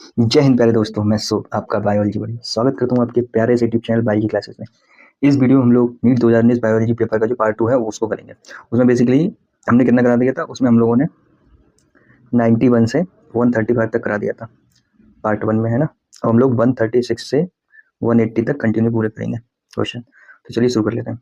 जय हिंद प्यारे दोस्तों, मैं आपका बायोलॉजी बड़ी स्वागत करता हूँ आपके प्यारे से यूट्यूब चैनल बायोलॉजी क्लासेस में। इस वीडियो में हम लोग नीट 2019 बायोलॉजी पेपर का जो पार्ट 2 है वो उसको करेंगे। उसमें बेसिकली हमने कितना करा दिया था, उसमें हम लोगों ने 91 से 135 तक करा दिया था पार्ट 1 में, है ना। अब हम लोग 136 से 180 तक कंटिन्यू पूरे करेंगे क्वेश्चन। तो चलिए शुरू कर लेते हैं।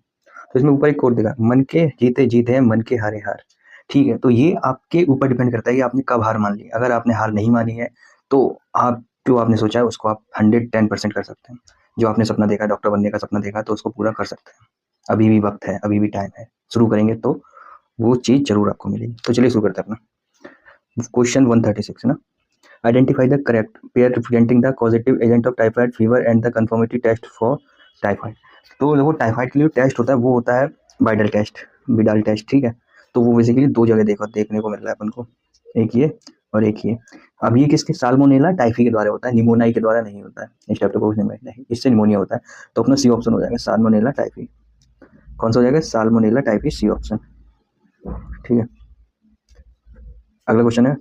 तो इसमें ऊपर एक कोड देगा, मन के जीते जीत है, मन के हारे हार। ठीक है, तो ये आपके ऊपर डिपेंड करता है कि आपने कब हार मान ली। अगर आपने हार नहीं मानी है तो आप जो आपने सोचा है उसको आप 110% कर सकते हैं। जो आपने सपना देखा, डॉक्टर बनने का सपना देखा, तो उसको पूरा कर सकते हैं। अभी भी वक्त है, अभी भी टाइम है। शुरू करेंगे तो वो चीज़ जरूर आपको मिलेगी। तो चलिए शुरू करते हैं अपना क्वेश्चन 136, है ना। Identify the correct pair representing the positive agent of typhoid fever and the confirmatory test for typhoid. तो देखो, टाइफाइड के लिए टेस्ट होता है वो होता है वाइडल टेस्ट, विडाल टेस्ट। ठीक है, तो वो बेसिकली दो जगह देखने को मिल रहा है अपन को, एक ये और एक ये। अब ये किसके, साल्मोनेला टाइफी के द्वारा होता है, निमोनिया के द्वारा नहीं होता है। स्ट्रेप्टोकोकस निमोनिया नहीं, इससे निमोनिया होता है। तो अपना सी ऑप्शन हो जाएगा, साल्मोनेला टाइफी। कौन सा हो जाएगा, साल्मोनेला टाइफी, सी ऑप्शन। ठीक है, अगला क्वेश्चन है,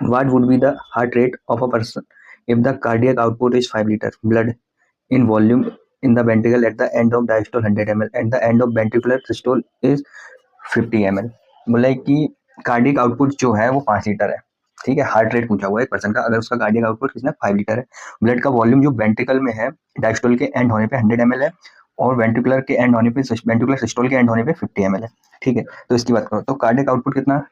what would be the heart rate of a person if the cardiac output is 5 liter blood in volume in the ventricle at the end of diastole 100 ml and the end of ventricular systole is 50 ml। बोला है कि cardiac output जो है वो 5 litre है। ठीक है, heart rate पूछा हुआ है एक पर्सन का, अगर उसका कार्डियक आउटपुट कितना 5 लीटर है। ब्लड का वॉल्यूम जो वेंट्रिकल में है डायस्टोल के एंड होने पे 100 ml है, और वेंट्रिकुलर के एंड होने पे, वेंट्रिकुलर सिस्टोल के एंड होने पे 50 ml है। ठीक है, तो इसकी बात करो तो कार्डियक आउटपुट कितना।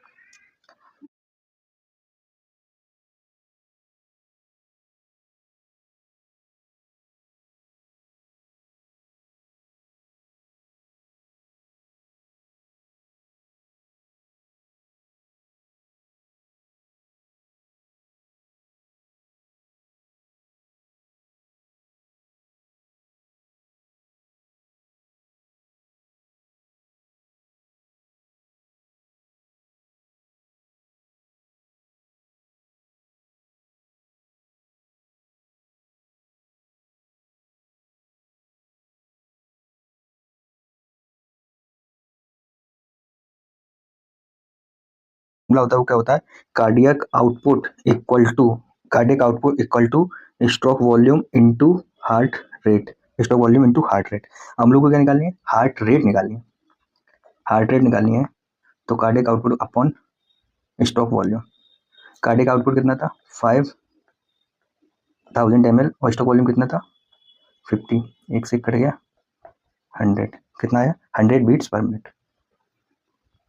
होता है वो क्या होता है, cardiac output equal to, cardiac output equal to stroke volume into heart rate, stroke volume into heart rate. हम लोग को क्या निकालनी है, हार्ट रेट निकालनी है, हार्ट रेट निकालनी है। तो cardiac output upon stroke volume, cardiac output कितना था 5000 ml और स्ट्रोक वॉल्यूम कितना था 50, एक से कट गया 100, कितना आया 100 बीट्स पर मिनट,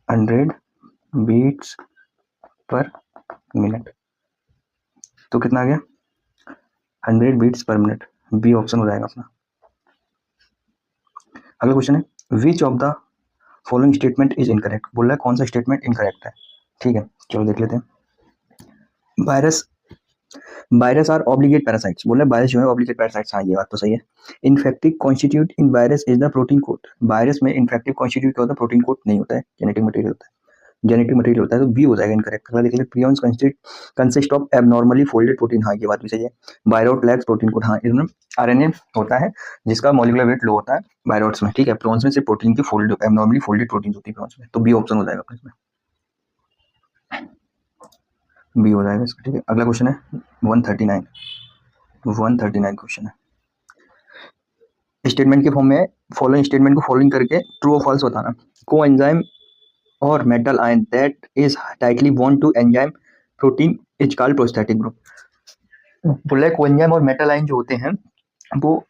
100 बीट्स पर मिनट। तो कितना आ गया 100 बीट्स पर मिनट, बी ऑप्शन हो जाएगा अपना। अगला क्वेश्चन है, which of the following statement is incorrect. बोल रहा है कौन सा स्टेटमेंट इनकरेक्ट है। ठीक है, चलो देख लेते हैं। Virus virus are obligate parasites, बोल रहा है वायरस जो है ऑब्लिगेट पैरासाइट्स। हाँ, ये बात तो सही है। Infective constitute in virus is the protein code. Virus में इन्फेक्टिव कॉन्स्टिट्यूट क्या होता है, प्रोटीन कोड नहीं होता है, जेनेटिक मटेरियल होता है, जेनेटिक मटेरियल होता है। तो बी हो जाएगा इनकरेक्ट। अगला देख लेते, prions consist of abnormally folded protein. हाँ, ये बात भी सही है। बायरोट लैक्स प्रोटीन कोड। हाँ, इसमें आरएनए होता है जिसका मॉलिक्यूलर वेट लो होता है बायरोट्स में। ठीक है, प्रॉन्स में सिर्फ प्रोटीन की फोल्ड, एबनॉर्मली फोल्डेड प्रोटीन होती है प्रॉन्स में। तो बी ऑप्शन हो जाएगा अपने इसमें, बी हो जाएगा इसका। ठीक है, अगला क्वेश्चन है 139, 139 क्वेश्चन है। स्टेटमेंट के फॉर्म में फॉलोइंग स्टेटमेंट को फॉलोइंग करके ट्रू और फॉल्स बताना। को एंजाइम और metal ion that is tightly bound to enzyme protein is called prosthetic group. बोला है कोएंजाइम और मेटल आयन जो होते हैं वो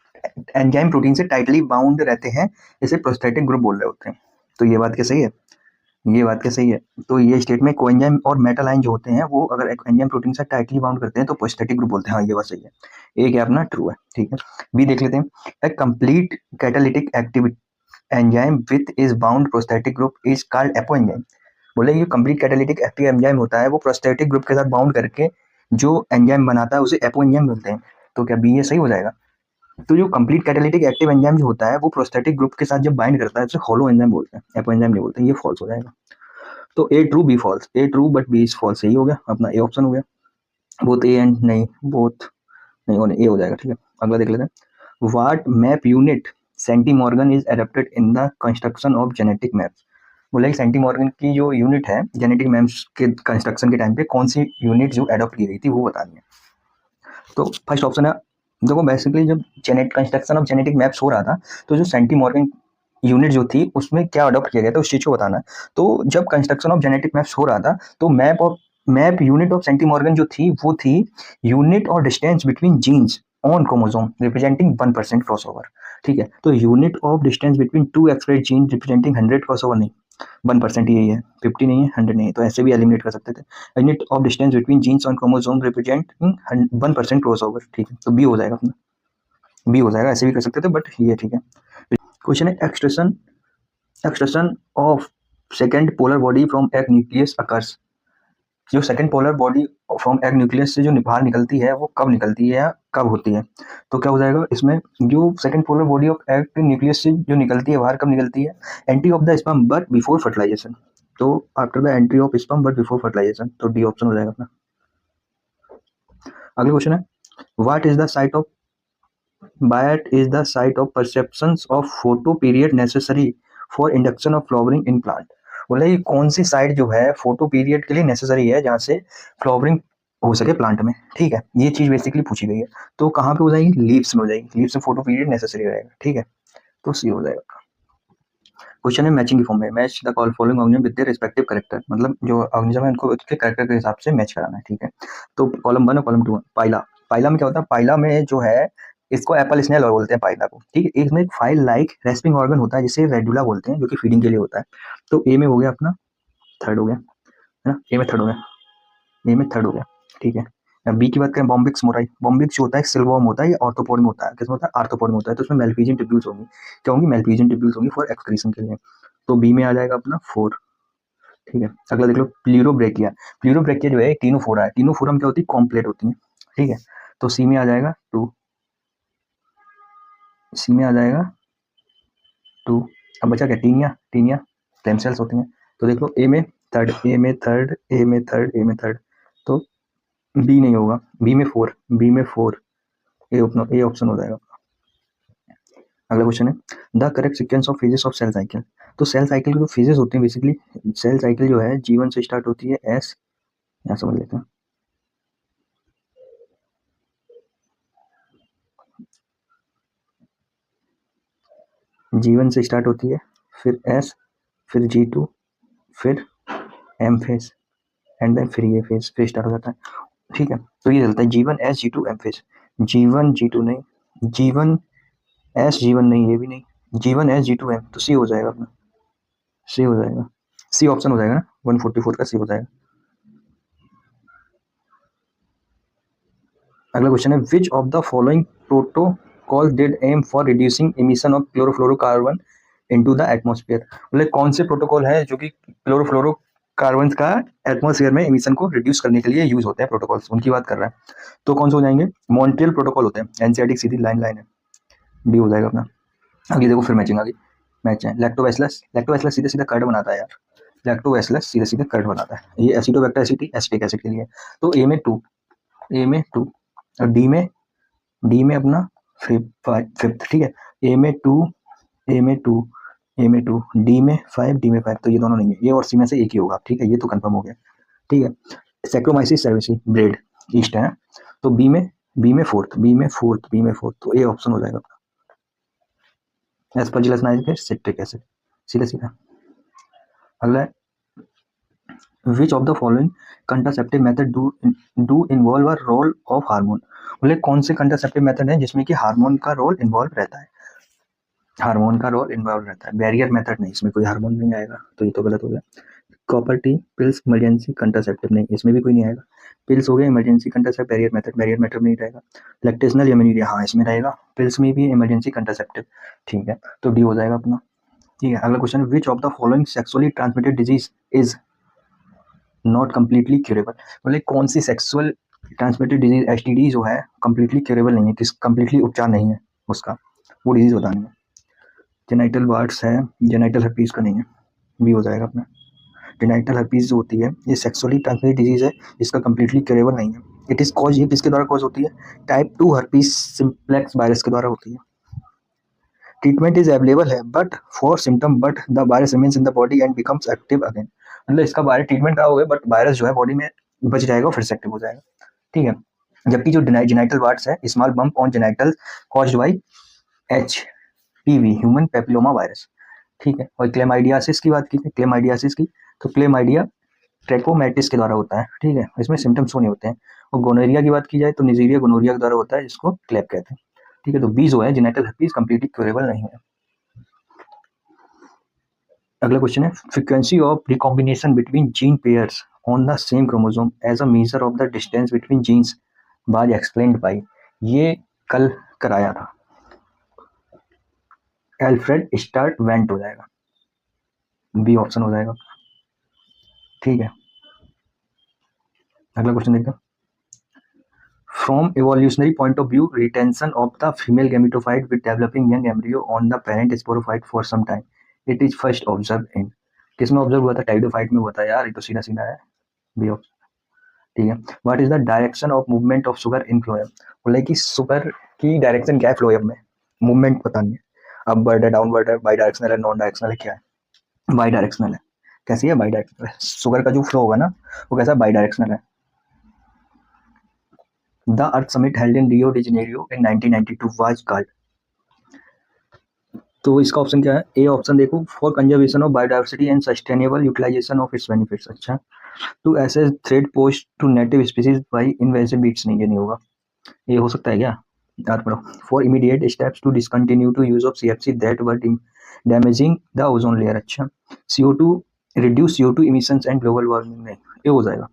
एंजाइम प्रोटीन से टाइटली बाउंड रहते हैं, इसे प्रोस्थेटिक ग्रुप बोल रहे होते हैं। तो ये बात क्या सही है, ये बात क्या सही है। तो ये स्टेट में कोएंजाइम और मेटल आयन जो होते हैं वो अगर एंजाइम प्रोटीन से टाइटली बाउंड करते हैं तो प्रोस्थेटिक ग्रुप बोलते हैं। हाँ, ये बात सही है, एक है अपना ट्रू है। ठीक है, बी देख लेते हैं। A complete catalytic activity enzyme with is bound prosthetic group is called apo enzyme. बोले ये कंप्लीट कैटालिटिक एक्टिव एंजाइम होता है वो प्रोस्थेटिक ग्रुप के साथ बाउंड करके जो एंजाइम बनाता है उसे एपो एंजाइम बोलते हैं। तो क्या बी ये सही हो जाएगा। तो जो कंप्लीट कैटालिटिक एक्टिव एंजाइम जो होता है वो प्रोस्थेटिक ग्रुप के साथ जब बाइंड करता है उसे होलो एंजाइम बोलते हैं, एपो एंजाइम नहीं बोलते। ये फॉल्स हो जाएगा। तो A true B false, A true but B is false, सही हो गया अपना, ए ऑप्शन हो गया। बोथ ए एंड नहीं, बोथ नहीं होने, ए हो जाएगा। ठीक है, अगला देख लेते हैं। What map unit centimorgan is adapted in the construction of genetic maps. बोला कि सेंटीमॉर्गन की जो यूनिट है जेनेटिक मैप्स के कंस्ट्रक्शन के टाइम पे कौन सी यूनिट जो एडॉप्ट की गई थी वो बतानी है। तो फर्स्ट ऑप्शन है, देखो बेसिकली जब genetic construction of genetic maps हो रहा था तो जो सेंटी मॉर्गन यूनिट जो थी उसमें क्या अडॉप्ट किया गया था उस चीज को बताना है। तो जब कंस्ट्रक्शन ऑफ जेनेटिक मैप्स हो रहा था तो map unit of centimorgan जो थी वो थी यूनिट और distance between genes on chromosome representing 1% crossover. ठीक है, तो unit of distance between two express gene representing 100 crossover नहीं, 1% यही है, 50 नहीं है, 100 नहीं है, तो ऐसे भी एलिमिनेट कर सकते थे। Unit of distance between genes on chromosome represent 1% crossover. ठीक है, तो बी हो जाएगा अपना, बी हो जाएगा, ऐसे भी कर सकते थे बट ये ठीक है। क्वेश्चन है extrusion of second polar body from egg nucleus occurs. जो second polar body from egg nucleus से जो बाहर निकलती है वो कब निकलती है या कब होती है? तो क्या हो जाएगा इसमें, जो second polar body of egg nucleus से जो निकलती है बाहर कब निकलती है? Entry of the sperm but before fertilization. तो after the entry of sperm but before fertilization, तो डी ऑप्शन हो जाएगा अपना। अगला क्वेश्चन है, what is the site of Biot is the site of perceptions of photo period necessary for induction of flowering in plant। बोला ये कौन सी site जो है फोटो पीरियड के लिए नेसेसरी है जहाँ से फ्लावरिंग हो सके प्लांट में। ठीक है, ये चीज बेसिकली पूछी गई है। तो कहाँ पे हो जाएगी? लीव्स में हो जाएगी, लीव्स में फोटो पीरियड नेसेसरी रहेगा। ठीक है, तो सी हो जाएगा। क्वेश्चन है मैचिंग की फॉर्म में, match the call following organism with their respective character, मतलब जो ऑर्गेनिज्म है उनको उसके कैरेक्टर के हिसाब से मैच कराना है। ठीक है, तो कॉलम 1 और कॉलम 2 पाइला। पाइला में क्या होता है? पाइला में जो है इसको एप्पल स्नेल और बोलते हैं पाइला को। ठीक है, इसमें एक फाइल लाइक रेस्पिंग ऑर्गन होता है जिसे रेडुला बोलते हैं, जो कि फीडिंग के लिए होता है। तो ए में हो गया अपना, थर्ड हो गया है ना, ए में थर्ड हो गया, ए में थर्ड हो गया। ठीक है, बी की बात करें, बॉम्बिक्स मोराई। बॉम्बिक्स जो होता है सिल्वॉर्म होता है, ये ऑर्थोपोड में होता है। किसमें होता है? आर्थ्रोपोड में होता है। तो उसमें मेल्फिजियन ट्यूब्यूल्स होंगी, क्या होंगी? मेल्फिजियन ट्यूब्यूल्स होंगी फॉर एक्सक्रीशन के लिए। तो बी में आ जाएगा अपना 4। ठीक है, अगला देख लो, प्लीरोब्रेकिया। प्लीरोब्रेकिया जो है टीनोफोरा है, टीनोफोरम क्या होती है? कॉम्प्लेट होती है। ठीक है, तो सी में आ जाएगा 2, सी में आ जाएगा 2। अब बचा क्या? टीनिया, टीनिया स्टेम सेल्स होती हैं। तो देख लो, ए में थर्ड, ए में थर्ड, ए में थर्ड, ए में थर्ड, तो बी नहीं होगा, बी में 4, बी में 4, ए ऑप्शन हो जाएगा। अगला क्वेश्चन है, the correct sequence of phases of cell cycle. तो सेल साइकिल की जो फेजेस होती हैं बेसिकली, सेल साइकिल जो है G1 से स्टार्ट होती है, एस, यहाँ समझ लेते हैं, G1 से स्टार्ट होती है, फिर एस, फिर G2, फिर एम फेज, एंड देन फिर ये फेज फिर स्टार्ट हो जाता है। ठीक है, तो ये चलता है G1 S, G2 M phase. G1 G2 नहीं, G1 एस, G1 नहीं, ये भी नहीं, G1 एस, G2 एम, तो सी हो जाएगा अपना, सी हो जाएगा, सी ऑप्शन हो जाएगा ना, 144 का सी हो जाएगा। अगला क्वेश्चन है, which of the following protocol did aim for reducing emission of chlorofluorocarbon into the atmosphere. मतलब कौन से प्रोटोकॉल है जो कि क्लोरोफ्लोरोकार्बन का एटमॉस्फेयर में इमिशन को रिड्यूस करने के लिए यूज होते हैं, प्रोटोकॉल्स उनकी बात कर रहा है। तो कौन से हो जाएंगे? मॉन्ट्रियल प्रोटोकॉल होते हैं, एनसीईआरटी सीधी लाइन लाइन है, डी हो जाएगा अपना। अगली देखो फिर मैचिंग आ गई, मैच है लैक्टोबैसिलस। लैक्टोबैसिलस सीधे सीधे कर्ड बनाता है यार, लैक्टोबैसिलस सीधे सीधे कर्ड बनाता है। ये एसिडोबैक्टर एसिटिक एसिड के लिए। तो ए में 2, ए में 2, और डी में अपना फिफ्थ। ठीक है, ए में 2, ए में 2, ए में 2, डी में 5, डी में 5, तो ये दोनों नहीं है, ये और सी में से एक ही होगा। ठीक है, ये तो कंफर्म हो गया। ठीक है, सैक्रोमाइसिस सर्विसी ब्रेड ईस्ट है ना, तो बी में फोर्थ, बी में फोर्थ, बी में फोर्थ, तो ए ऑप्शन हो जाएगा एस्परजिलस नाइट्रिक सिट्रिक एसिड, सीधा सीधा। अगला, which of the following contraceptive method do involve a role of hormone. बोले कौन से कंट्रासेप्टिव मेथड है जिसमें कि हार्मोन का रोल इन्वॉल्व रहता है? हार्मोन का रोल इन्वॉल्व रहता है, बैरियर मेथड नहीं, इसमें कोई हार्मोन नहीं आएगा, तो ये तो गलत हो गया। Copper T pills emergency contraceptive नहीं, इसमें भी कोई नहीं आएगा। पिल्स हो गया इमरजेंसी कंट्रासेप्टिव, बैरियर मेथड में नहीं रहेगा। लैक्टेशनल इम्यूनिटी, हाँ इसमें रहेगा, पिल्स में भी इमरजेंसी कंट्रासेप्टिव। ठीक है, तो डी हो जाएगा अपना। ठीक है, अगला question, which of the following sexually transmitted disease is not completely curable. बोले कौन सी सेक्सुअल ट्रांसमिटेड डिजीज एसटीडी जो है कम्प्लीटली क्यूरेबल नहीं है, किस कम्प्लीटली उपचार नहीं है उसका, वो डिजीज बतानी है। जेनाइटल वार्ड्स है, जेनाइटल हर्पीज का नहीं है, भी हो जाएगा अपना। जेनाइटल हर्पीज जो होती है ये सेक्सुअली ट्रांसमिटेड डिजीज है, इसका कम्प्लीटली क्यूरेबल नहीं है। इट इज कॉज, ये किसके द्वारा कॉज होती है? टाइप 2 हर्पीज सिम्प्लेक्स वायरस के द्वारा होती है। ट्रीटमेंट इज अवेलेबल है but for symptom, but the virus remains in the body and becomes active again. मतलब इसका वायरस ट्रीटमेंट कराओगे बट वायरस जो है बॉडी में बच जाएगा और फिर से एक्टिव हो जाएगा। ठीक है, जबकि जो जेनाइटल वार्ड्स है, small bump on genital caused by HPV, human papilloma virus, ठीक है। और क्लेमाइडियासिस की बात की जाए, क्लेमाइडियासिस की, तो क्लेमाइडिया ट्रैकोमैटिस के द्वारा होता है, ठीक है, इसमें सिम्टम्स शो नहीं होते हैं। और गोनोरिया की बात की जाए तो निजीरिया गोनोरिया के द्वारा होता है, जिसको क्लेप कहते हैं, ठीक है। तो 20 जो है जेनेटल herpes कंप्लीटली क्यूरेबल नहीं है। अगला क्वेश्चन है, frequency of recombination between gene pairs on the same chromosome as a measure of the distance between genes was explained by, ये कल कराया था, एल्फ्रेड स्टार्ट वेंट हो जाएगा, बी ऑप्शन हो जाएगा, ठीक है। अगला क्वेश्चन देखते हैं, from evolutionary point of view, retention of the female gametophyte with developing young embryo on the parent sporophyte for some time. It is first observed in, किसमें ऑब्जर्व हुआ था? टाइडोफाइट में हुआ था यार, ये तो सीधा सीधा है, बी ऑप्शन, ठीक है। What is the direction of movement of sugar in phloem, बोला कि शुगर की डायरेक्शन क्या है फ्लोएम में, मूवमेंट पता नहीं है, अपवर्ड है, डाउनवर्ड है, बाई डायरेक्शनल है, नॉन डायरेक्शनल है, क्या है? बाई डायरेक्शनल है। कैसी है? बाई डायरेक्शनल है। शुगर का जो फ्लो होगा ना, वो कैसा? बाई डायरेक्शनल है। The Earth Summit held in Rio de Janeiro in 1992 was called, तो इसका ऑप्शन क्या है? ए ऑप्शन देखो, for conservation of biodiversity and sustainable utilization of its benefits, अच्छा। To assess threat posed to native species by invasive weeds, नहीं, ये नहीं होगा, ये हो सकता है क्या? याद करो, for immediate steps to discontinue to use of CFC that were damaging the ozone layer, अच्छा। CO2 reduce CO2 emissions and global warming, नहीं, ये हो जाएगा,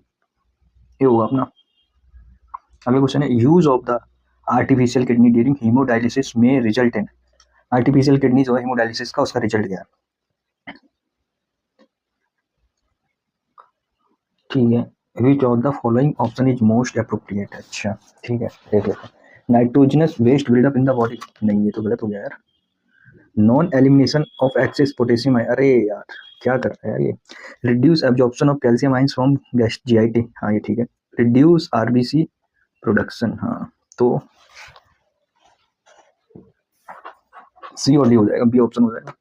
ये होगा अपना। अगला क्वेश्चन है, use of the artificial kidney during haemodialysis में रिजल्ट इन, आर्टिफिशियल किडनी जो है हीमोडायलिसिस का, उसका रिजल्ट क्या है? ठीक है, which of the following option is most appropriate, अच्छा, ठीक है, देख लेते हैं। Nitrogenous waste buildup in the body, नहीं, ये तो गलत हो गया यार। Non elimination of excess potassium, अरे यार क्या कर रहा है यार ये। Reduce absorption of calcium ions from GIT, हाँ ये ठीक है। रिड्यूस RBC प्रोडक्शन, हाँ, तो C और D हो जाएगा, B ऑप्शन हो जाएगा।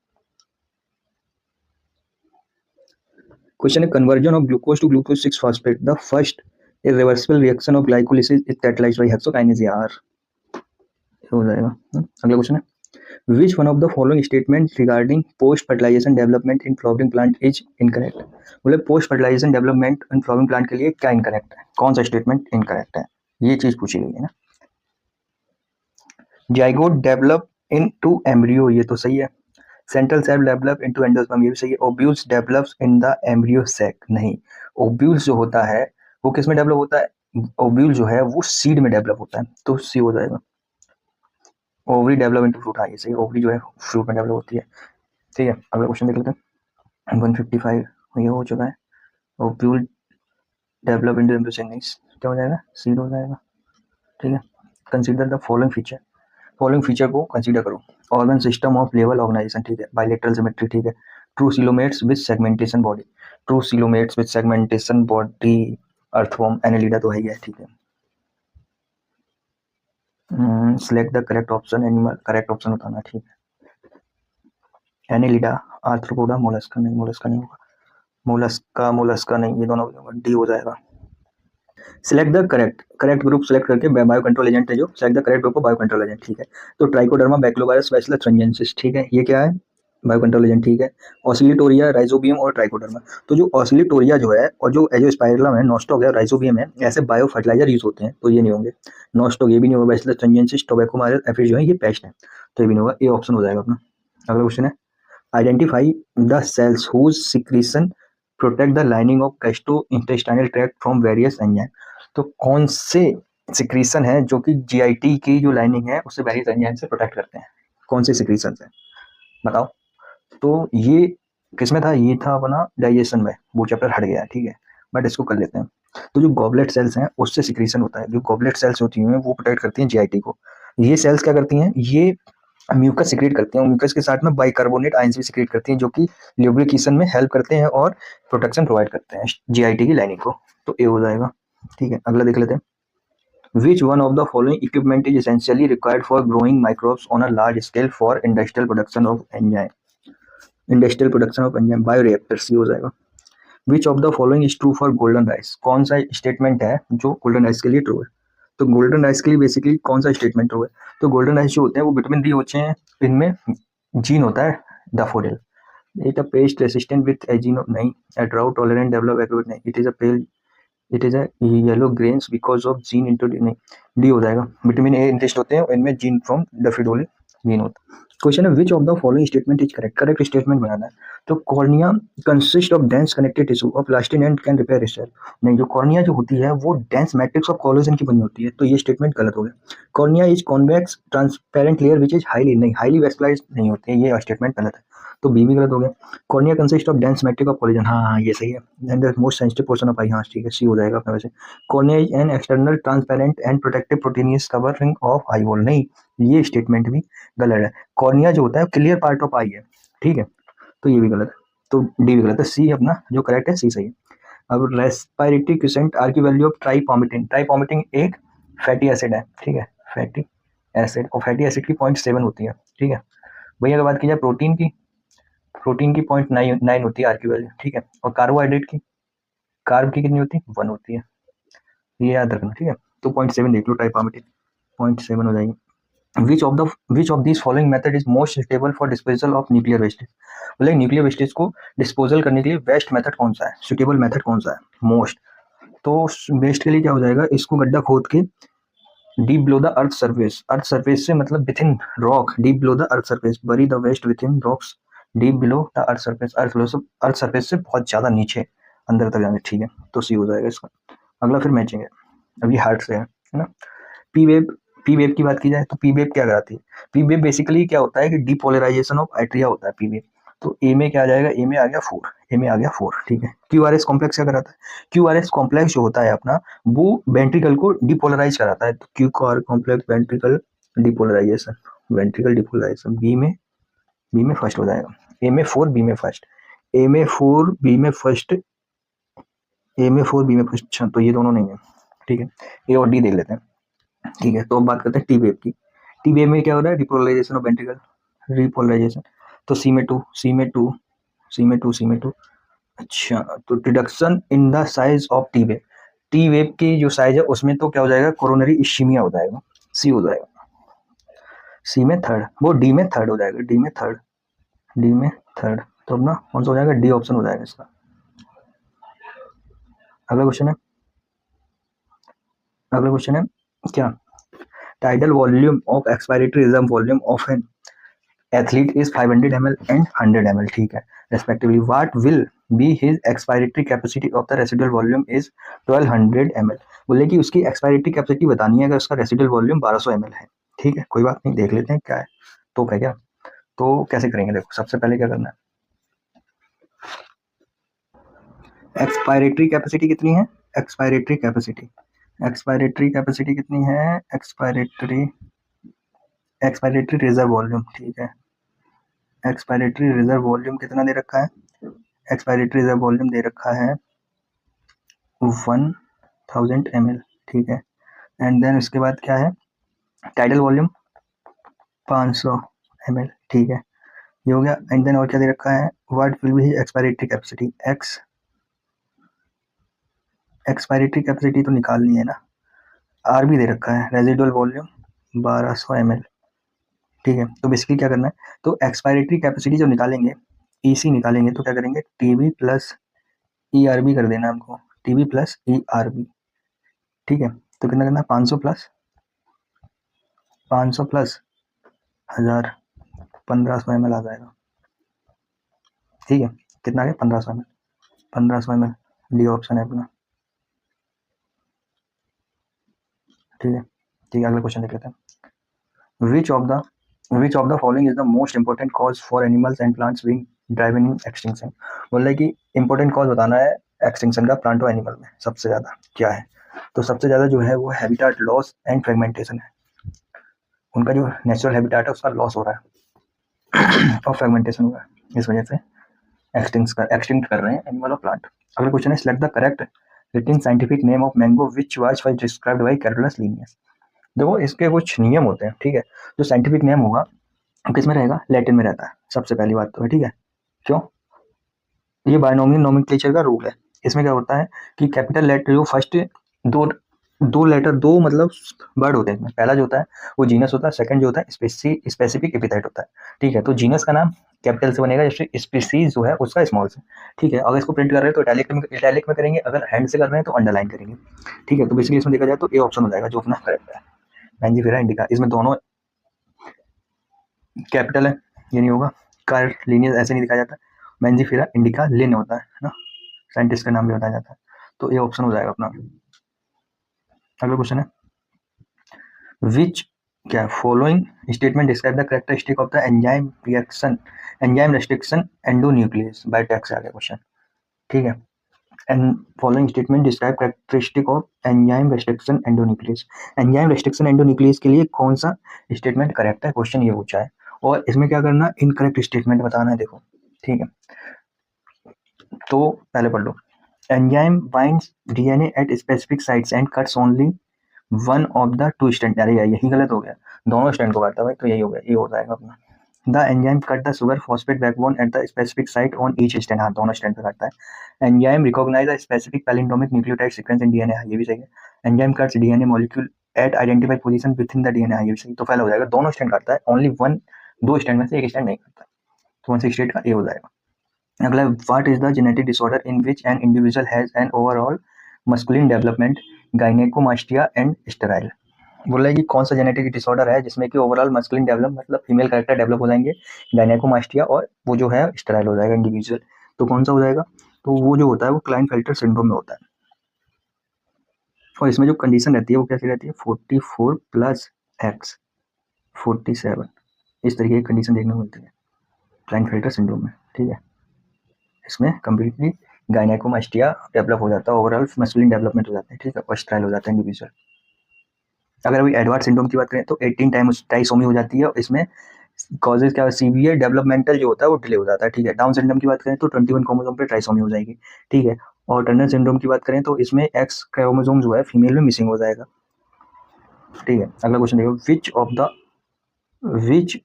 क्वेश्चन है, conversion of glucose to glucose 6 phosphate, the first irreversible reaction of glycolysis is catalyzed by hexokinase, यार हो जाएगा। अगला क्वेश्चन है, which one of the following statement regarding post fertilization development in flowering plant is incorrect, बोले post fertilization development in flowering plant के लिए क्या incorrect है, कौन सा स्टेटमेंट इनकरेक्ट है, ये चीज पूछी गई है ना। जाइगोट डेवलप इनटू एम्ब्रियो, ये तो सही है। Central cell develop into endosperm, ये भी सही है। Ovules develops in the embryo sac, नहीं, ओव्यूल्स जो होता है वो किस में डेवलप होता है? ओव्यूल जो है वो सीड में डेवलप होता है, तो सी हो जाएगा। ओवरी डेवलप इनटू फ्रूट, हाँ ये सही, ओवरी जो है फ्रूट में डेवलप होती है, ठीक है। अगला क्वेश्चन देख लेते हैं, 155 ये हो चुका है। Ovule develop into embryo sac, नहीं, क्या हो जाएगा? सीड हो जाएगा, ठीक है। Consider the following feature, following feature को कंसीडर करो, organ system of level organisation, ठीक है, बाइलेटरल सिमेट्री, ठीक है, true coelomates with segmentation body, true coelomates with segmentation body, earthworm, Annelida तो है ही है, ठीक है। Select the correct option, animal, correct option बताना, ठीक है। एनेलिडा, आर्थ्रोपोडा, मोलस्का, नहीं, मोलस्का नहीं होगा, मोलस्का नहीं, ये दोनों डी हो जाएगा। Select the correct group select करके, बायो कंट्रोल एजेंट है जो, select the correct group of bio control agent, ठीक है। तो ट्राइकोडर्मा बैक्लोवायरस बैसिलस थ्रंजिएंसिस, ठीक है, ये क्या है? बायो कंट्रोल एजेंट, ठीक है। ऑसिलिटोरिया, राइजोबियम और ट्राइकोडर्मा, तो जो ऑसिलिटोरिया जो है और जो एजोस्पाइरलम है, नोस्टॉक है, राइजोबियम है, ऐसे बायो फर्टिलाइजर यूज होते हैं, तो ये नहीं होंगे। नोस्टॉक ये भी नहीं होगा, बैसिलस थ्रंजिएंसिस, टोबैकोमाइरस एफिड जो है ये पेस्ट है, तो ये भी नहीं होगा, ये ऑप्शन हो जाएगा अपना। अगला क्वेश्चन है, identify the cells whose secretion protect the lining of gastrointestinal tract from various enzyme, तो कौन से सिक्रीशन है जो कि GIT की जो लाइनिंग है उससे वेरियस एंजाइम से प्रोटेक्ट करते हैं, कौन से सिक्रीशन है बताओ। तो ये किसमें था? ये था अपना डाइजेशन में, वो चैप्टर हट गया, ठीक है, बट इसको कर लेते हैं। तो जो गॉबलेट सेल्स हैं उससे सिक्रीशन होता है, जो गॉबलेट सेल्स होती हैं वो प्रोटेक्ट करती हैं GIT को। ये सेल्स क्या करती हैं? ये म्यूकस सिक्रेट करते हैं, म्यूकस के साथ में बाइकार्बोनेट आयंस भी सिक्रेट करती हैं, जो कि ल्यूब्रिकेशन में हेल्प करते हैं और प्रोटेक्शन प्रोवाइड करते हैं GIT की लाइनिंग को, तो ए हो जाएगा, ठीक है। अगला देख लेते हैं, Which one of the following equipment is essentially required for growing microbes on a large scale for industrial production of enzyme? Industrial production of enzyme, bioreactors, ये हो जाएगा। Which of the following is true for golden rice? कौन सा statement है जो golden rice के लिए true है? तो गोल्डन राइस के लिए बेसिकली कौन सा स्टेटमेंट होगा? तो गोल्डन राइस जो होते हैं वो विटामिन डी होते हैं, इनमें जीन होता है daffodil. It a pest resistant with एजीनो नहीं, a drought tolerant develop एग्रोवेट नहीं, it is a yellow grains because of gene into नहीं, डी हो जाएगा। विटामिन ए इंटेस्ट होते हैं, इनमें जीन फ्रॉम डैफोडिल जीन होता है। क्वेश्चन है which of the following statement is correct? Correct statement बनाना है। तो cornea consist of dense connected tissue of elastin and can repair itself। नहीं, जो कॉर्निया जो होती है वो डेंस मैट्रिक्स ऑफ कोलेजन की बनी होती है, तो ये स्टेटमेंट गलत हो गया। Cornea is convex transparent layer which is highly, नहीं हाईली वेस्कुलाइज्ड नहीं होती है, ये स्टेटमेंट गलत है, तो बी भी गलत हो गया। Cornea consist of dense matrix of collagen, हाँ हाँ ये सही है। And the most sensitive portion of eye, हाँ ठीक है, सी हो जाएगा अपने वैसे। Cornea is an external transparent and protective proteinaceous covering of eye whole, नहीं ये स्टेटमेंट भी गलत है। कॉर्निया जो होता है क्लियर पार्ट ऑफ आई है, ठीक है, तो ये भी गलत है, तो डी भी गलत है, सी अपना जो करेक्ट है, सी सही है। अब रेस्पिरेटरी क्विसेंट आर की वैल्यू ऑफ ट्राइपोमिटिन, ट्राइपोमिटिन एक फैटी एसिड है, ठीक है, फैटी एसिड, और फैटी एसिड की 0.7 होती है, ठीक है। वही अगर बात की जाए प्रोटीन की, प्रोटीन की 0.9 होती है आर की वैल्यू, ठीक है, और कार्बोहाइड्रेट की, कार्ब की कितनी होती है, 1 होती है, ये याद रखना, ठीक है। तो 0.7 देख लो, ट्राइपोमिटिन 0.7 हो जाएगी। Which of this following method is most suitable for disposal of nuclear wastage? बोले न्यूक्लियर वेस्टेज को डिस्पोजल करने के लिए बेस्ट मेथड कौन सा है, सुटेबल मेथड कौन सा है, मोस्ट। तो बेस्ट के लिए क्या हो जाएगा, इसको गड्ढा खोद के deep below the earth surface, earth surface से मतलब within rock, deep below the earth surface, bury the waste within rocks deep below the earth surface, earth surface से बहुत ज्यादा नीचे अंदर तक जाने, ठीक है, तो सी हो जाएगा इसका। अगला फिर मैचिंग है, अभी हार्ट से है ना। पी वेव, पी वेव की बात की जाए तो पी वेव क्या कराती है? पी वेव बेसिकली क्या होता है कि डीपोलराइजेशन ऑफ एट्रिया होता है पी वेव। तो ए में क्या आ जाएगा, ए में आ गया 4, ए में आ गया 4, ठीक है। क्यू आर एस कॉम्प्लेक्स क्या कराता है? क्यू आर एस कॉम्प्लेक्स जो होता है अपना, वो वेंट्रिकल को डिपोलराइज कराता है, तो Q R complex ventricle depolarisation, ventricle depolarisation B में फर्स्ट हो जाएगा। ए में 4, बी में फर्स्ट, ए में 4, बी में फर्स्ट, ए में 4, बी में फर्स्ट, अच्छा तो ये दोनों नहीं है, ठीक है, ए और डी देख लेते हैं, ठीक है। तो अब बात करते हैं टी वेव की। टी वेव में क्या हो रहा है, रिपोलराइजेशन ऑफ वेंट्रिकल, रिपोलराइजेशन, तो सी में 2, सी में 2, सी में 2, सी में 2, अच्छा तो reduction in the size of T wave, T wave की जो साइज है उसमें तो क्या हो जाएगा, कोरोनरी इश्चीमिया हो जाएगा, सी हो जाएगा। सी में थर्ड, वो डी में थर्ड हो जाएगा, डी में थर्ड, डी में थर्ड, तो अपना कौन सा हो जाएगा, डी ऑप्शन हो जाएगा इसका। अगला क्वेश्चन है, अगला क्वेश्चन है क्या, tidal volume of expiratory reserve volume of an athlete is 500 ml and 100 ml, ठीक है, respectively. What will be his expiratory capacity of the residual volume is 1200 ml। बोले कि उसकी एक्सपायरेटरी कैपेसिटी बतानी है अगर उसका रेसिडुअल वॉल्यूम 1200 ml है, ठीक है, कोई बात नहीं, देख लेते हैं क्या है, तो है क्या, तो कैसे करेंगे, देखो सबसे पहले क्या करना है, एक्सपायरेटरी कैपेसिटी कितनी है, एक्सपायरेटरी कैपेसिटी, एक्सपायरेटरी कैपेसिटी कितनी है, एक्सपायरेटरी, एक्सपायरेटरी रिजर्व वॉल्यूम, ठीक है, एक्सपायरेटरी रिजर्व वॉल्यूम कितना दे रखा है, एक्सपायरेटरी रिजर्व वॉल्यूम दे रखा है 1000 ml, ठीक है। एंड देन उसके बाद क्या है, टाइडल वॉल्यूम 500 ml, ठीक है, ये हो गया। एंड देन और क्या दे रखा है, what will be expiratory capacity, expiratory capacity तो निकालनी है ना, आर भी दे रखा है, रेजिडुअल वॉल्यूम 1200 ml, ठीक है। तो बेसिकली क्या करना है, तो एक्सपायरेटरी कैपेसिटी जो निकालेंगे, ईसी निकालेंगे, तो क्या करेंगे, टीबी प्लस ईआरबी कर देना हमको, टीबी प्लस ईआरबी, ठीक है। तो कितना करना है, 500 प्लस 1000, 1500 ml आ जाएगा, ठीक है, कितना है 1500 ml, 1500 ml, डी ऑप्शन है अपना, ठीक है, ठीक है। अगला क्वेश्चन देख लेते हैं, विच of the following is the most important cause for animals and plants being driven in extinction. बोल रहे कि इंपॉर्टेंट कॉज बताना है एक्सटिंक्शन का प्लांट और एनिमल में, सबसे ज्यादा क्या है, तो सबसे ज्यादा जो है वो हैबिटाट लॉस एंड फ्रेगमेंटेशन है, उनका जो नेचुरल हैबिटाट है उसका लॉस हो रहा है और फ्रेगमेंटेशन हो रहा है, इस वजह से एक्सटिंक्ट कर रहे हैं एनिमल और प्लांट। अगला क्वेश्चन है, select the correct written scientific name of mango which was first described by Carolus Linnaeus. देखो इसके कुछ नियम होते हैं, ठीक है, जो साइंटिफिक नेम होगा किस में रहेगा, लैटिन में रहता है, सबसे पहली बात तो है, ठीक है, क्यों, ये बायनोमियल नोमेनक्लेचर का रूल है, इसमें क्या होता है कि कैपिटल लेटर जो फर्स्ट दो दो लेटर, दो मतलब वर्ड होते हैं इसमें। पहला जो होता है वो जीनस होता है, सेकंड जो होता है स्पेसिफिक एपिथेट होता है। ठीक है, तो जीनस का नाम कैपिटल से बनेगा, जैसे स्पीसीज जो है उसका स्मॉल से। ठीक है, अगर इसको प्रिंट कर रहे हैं तो इटैलिक में करेंगे, अगर हैंड से कर रहे हैं तो अंडरलाइन करेंगे। ठीक है, तो बेसिकली इसमें देखा जाए तो ए ऑप्शन हो जाएगा जो अपना करेक्ट है। मैंजीफेरा इंडिका, इसमें दोनों कैपिटल है, ये नहीं होगा। कार लीनियर ऐसे नहीं दिखाया जाता। मैंजीफेरा इंडिका लिन होता है ना, साइंटिस्ट का नाम भी बताया जाता है। तो ये ऑप्शन हो जाएगा अपना। अगला क्वेश्चन है, विच क्या following statement describe the characteristic of the enzyme reaction, enzyme restriction endonuclease by टैक्स आ गया क्वेश्चन। ठीक है, and following statement describe characteristic of enzyme restriction endonuclease. Enzyme restriction endonuclease के लिए कौन सा स्टेटमेंट करेक्ट है, क्वेश्चन ये पूछा है। और इसमें क्या करना, इनकरेक्ट स्टेटमेंट बताना है, देखो। ठीक है, तो पहले पढ़ लो। Enzyme binds DNA at specific sites and cuts only one of the two strand. अरे यार यही गलत हो गया, दोनों स्टैंड को काटता है भाई, तो यही हो गया, ये हो जाएगा अपना। The enzyme cut the sugar phosphate backbone at the specific site on each strand, हाँ दोनों स्टैंड पे काटता है। Enzyme recognise a specific palindromic nucleotide sequence in DNA, हाँ ये भी सही है। Enzyme cuts DNA molecule at identified position within the DNA, हाँ ये भी सही। तो पहला हो जाएगा दोनों स्टैंड काटता है, ओनली वन, दो स्टैंड में से एक स्टैंड नहीं काटता। तो 168 का ए हो जाएगा। अगला, what is the genetic disorder in which an individual has an overall masculine development, gynaecomastia and sterile. बोल रहा है कि कौन सा जेनेटिक डिसऑर्डर है जिसमें कि ओवरऑल मस्कुलिन डेवलप मतलब फीमेल कैरेक्टर डेवलप हो जाएंगे, गायनेकोमास्टिया और वो जो है स्टेराइल हो जाएगा इंडिविजुअल। तो कौन सा हो जाएगा, तो वो जो होता है वो क्लाइनफेल्टर सिंड्रोम में होता है। और इसमें जो कंडीशन रहती है वो कैसी रहती है, 44 प्लस एक्स 47, इस तरीके की कंडीशन देखने को मिलती है क्लाइनफेल्टर सिंड्रोम में। ठीक है, इसमें कम्प्लीटली गायनेकोमास्टिया डेवलप हो जाता है, ओवरऑल मस्कुलिन डेवलपमेंट हो जाता है। ठीक है, और स्टेराइल हो जाता है इंडिविजुअल। अगर अभी एडवर्ड सिंड्रोम की बात करें तो 18 टाइम ट्राइसोमी हो जाती है, और इसमें कॉजेज क्या, सीवियर डेवलपमेंटल जो होता है वो डिले हो जाता है। ठीक है, डाउन सिंड्रोम की बात करें तो 21 क्रोमोसोम पे ट्राइसोमी हो जाएगी। ठीक है, और टर्नर सिंड्रोम की बात करें तो इसमें एक्स क्रोमोसोम जो है फीमेल में मिसिंग हो जाएगा। ठीक है, अगला क्वेश्चन देखो, विच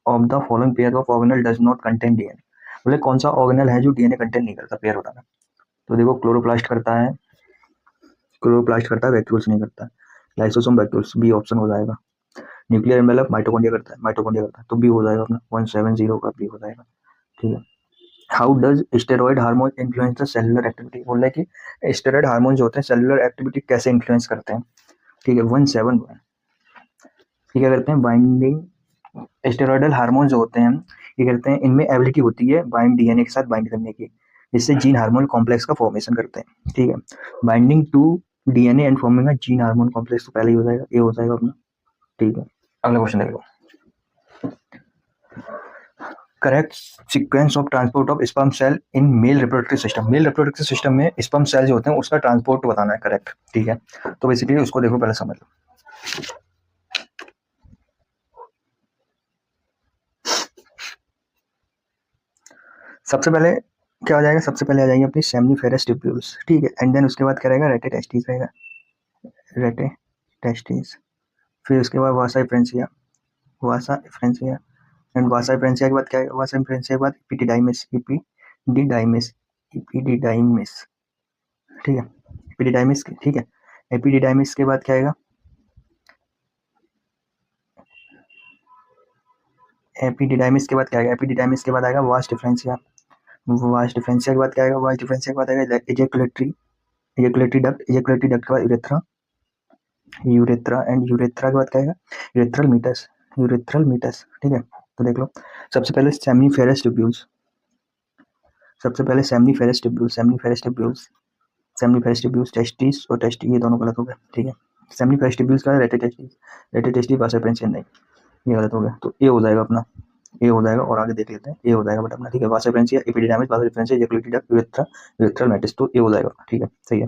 of the following pair of organelle does not contain DNA. बोले कौन सा ऑर्गेनल है जो डीएनए कंटेन नहीं करता, पेयर बताना। तो देखो, क्लोरोप्लास्ट करता है, क्लोरोप्लास्ट करता है, वैक्यूल्स नहीं करता है। लाइसोसोम वैक्यूल्स, बी ऑप्शन हो जाएगा। न्यूक्लियर एनवेलप माइटोकॉन्ड्रिया करता है, माइटोकॉन्ड्रिया करता है, तो बी हो जाएगा अपना, 170 का बी हो जाएगा। ठीक है, how does steroid hormone influence the cellular activity. बोल रहे हैं कि स्टेरॉइड हार्मोन जो होते हैं सेलुलर एक्टिविटी कैसे इन्फ्लुएंस करते हैं। ठीक है, 171 ये क्या करते हैं, बाइंडिंग, स्टेरॉइडल हार्मोन जो होते हैं ये करते हैं, इनमें एबिलिटी होती है बाइंड डीएनए के साथ बाइंड करने की, जिससे जीन हार्मोन कॉम्प्लेक्स का फॉर्मेशन करते हैं। ठीक है, binding to DNA and forming a gene hormone complex, तो पहले ही हो जाएगा, ये हो जाएगा अपना। ठीक है, अगला क्वेश्चन देख लो, correct sequence of transport of sperm cell in male reproductive system. Male reproductive system में स्पर्म सेल जो होते हैं उसका ट्रांसपोर्ट बताना है, करेक्ट। ठीक है, तो बेसिकली उसको देखो, पहले समझ लो। सबसे पहले क्या हो जाएगा, सबसे पहले आ जाएंगे अपनी सेमनीफेरस ट्यूब्यूल्स। ठीक है, एंड देन उसके बाद क्या रहेगा, रेटे टेस्टिस रहेगा, रेटे टेस्टिस। फिर उसके बाद वासा फ्रेंसिया, वासा फ्रेंसिया, एंड वासा फ्रेंसिया के बाद क्या आएगा, वासा फ्रेंसिया के बाद इपिडिडाइमिस, इपिडिडाइमिस, इपिडिडाइमिस। ठीक है, एपिडिडाइमिस। ठीक है, एपिडिडाइमिस के बाद क्या आएगा, एपिडिडाइमिस के बाद क्या आएगा, एपिडिडाइमिस के बाद आएगा वास्ट डिफरेंशिया, वास्ट डिफरेंशिया के बाद क्या आएगा, वास्ट डिफरेंशिया के बाद आएगा ejaculatory, ejaculatory duct, ejaculatory duct के बाद यूरेथ्रा, यूरेथ्रा, एंड यूरेथ्रा के बाद क्या आएगा, यूरेथ्रल मीटस, यूरेथ्रल मीटस। ठीक है, तो देख लो, सबसे पहले सेमनीफेरस ट्यूब्यूल्स, सबसे पहले seminiferous tubules, seminiferous tubules, seminiferous tubules, testis और टेस्टी, ये दोनों गलत हो गए। ठीक है, सेमनीफेरस ट्यूब्यूल्स का रेटे टेस्टिस, रेटे टेस्टी वासा फ्रेंसिया नहीं, ये गलत हो गया, तो ये हो जाएगा अपना, ये हो जाएगा। और आगे देख लेते हैं, ये हो जाएगा बट अपना। ठीक है, vasa efferentia, epididymis, vasa efferentia, ejaculatory duct, urethra, urethral meatus, तो ये हो जाएगा। ठीक है, सही है।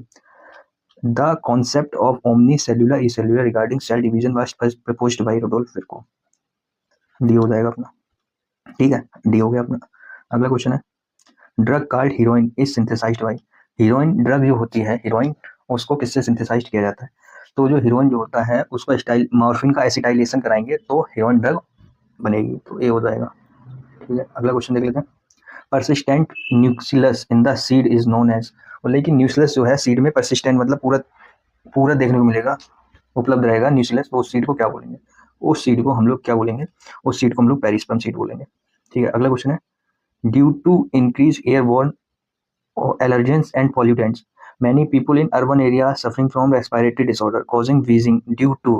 The concept of omnis cellula e cellula regarding cell division was proposed by Rudolf Virchow, D हो जाएगा अपना। ठीक है, डी हो गया अपना। अगला क्वेश्चन है, drug called heroin is synthesised by. Heroin drug जो होती है, हीरोइन उसको किससे सिंथेसाइज्ड किया जाता है, तो जो हीरोइन जो होता है उसको स्टाइल मॉर्फिन का एसिटाइलेशन कराएंगे तो हीरोइन ड्रग बनेगी, तो ये हो जाएगा। ठीक है, अगला क्वेश्चन देख लेते हैं, persistent nucleus in the seed is known as. बोले कि न्यूक्लियस जो है सीड में परसिस्टेंट मतलब पूरा पूरा देखने को मिलेगा, उपलब्ध रहेगा न्यूक्लियस, तो उस सीड को क्या बोलेंगे? उस सीड को हम लोग क्या बोलेंगे? उस सीड को हम लोग पेरिस्पर्म सीड बोलेंगे। ठीक है, अगला क्वेश्चन है, due to increase airborne allergens and pollutants, many people in urban areas suffering from respiratory disorder causing wheezing due to,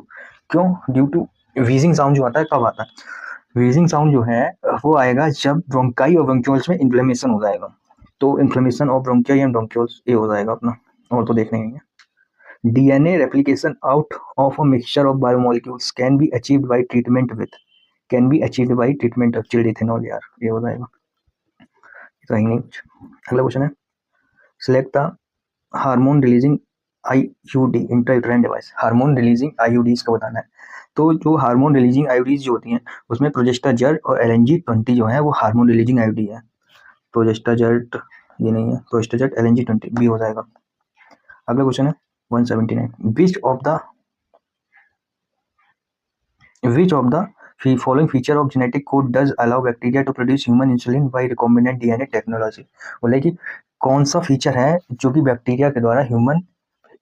क्यों ड्यू टू? wheezing साउंड जो आता है कब आता है? wheezing साउंड जो है वो आएगा जब ब्रोंकाई और ब्रोंक्यूल्स में इन्फ्लेमेशन हो जाएगा, तो inflammation of bronchia and bronchioles ये हो जाएगा अपना, और तो देखने ही है। DNA replication out of a mixture of biomolecules can be achieved by treatment with, can be achieved by treatment of chilled ethanol, यार ये हो जाएगा, तो नहीं कुछ। अगला क्वेश्चन है, select the hormone releasing IUD intrauterine device, hormone releasing IUDs का बताना है। तो जो हार्मोन रिलीजिंग आईयूडीज जो होती हैं उसमें प्रोजेस्टाजर्ट और LNG-20 जो है वो हार्मोन रिलीजिंग आईयूडी है। प्रोजेस्टाजर्ट ये नहीं है, प्रोजेस्टाजर्ट LNG-20 बी हो जाएगा। अगला क्वेश्चन है 179, विच of the following feature of genetic code does allow bacteria to produce human insulin by recombinant DNA technology, बोले कि कौन सा फीचर है जो कि बैक्टीरिया के द्वारा ह्यूमन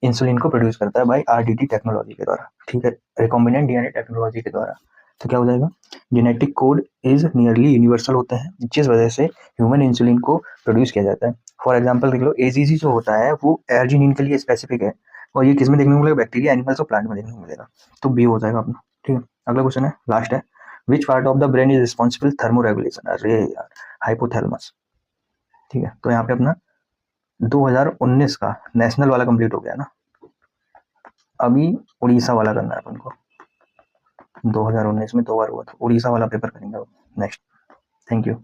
इंसुलिन को प्रोड्यूस करता है बाय RDT टेक्नोलॉजी के द्वारा, ठीक है, रिकॉम्बिनेंट डीएनए टेक्नोलॉजी के द्वारा। तो क्या हो जाएगा? Genetic code is nearly universal होते हैं जिस वजह से ह्यूमन इंसुलिन को प्रोड्यूस किया जाता है। फॉर एग्जांपल देख लो, AGG जो होता है वो एर्जिनिन के लिए स्पेसिफिक है, और ये किस में देखने को मिलेगा? बैक्टीरिया, एनिमल्स और प्लांट में देखने को मिलेगा, तो बी हो जाएगा अपना। ठीक है, अगला क्वेश्चन है, लास्ट है, which part of the brain is responsible thermo regulation? अरे यार, हाइपोथैलेमस। ठीक है, तो यहाँ पे अपना 2019 का नेशनल वाला कंप्लीट हो गया ना, अभी उड़ीसा वाला करना है अपन को। 2019 में 2 बार हुआ था, उड़ीसा वाला पेपर करेंगे नेक्स्ट। Thank you.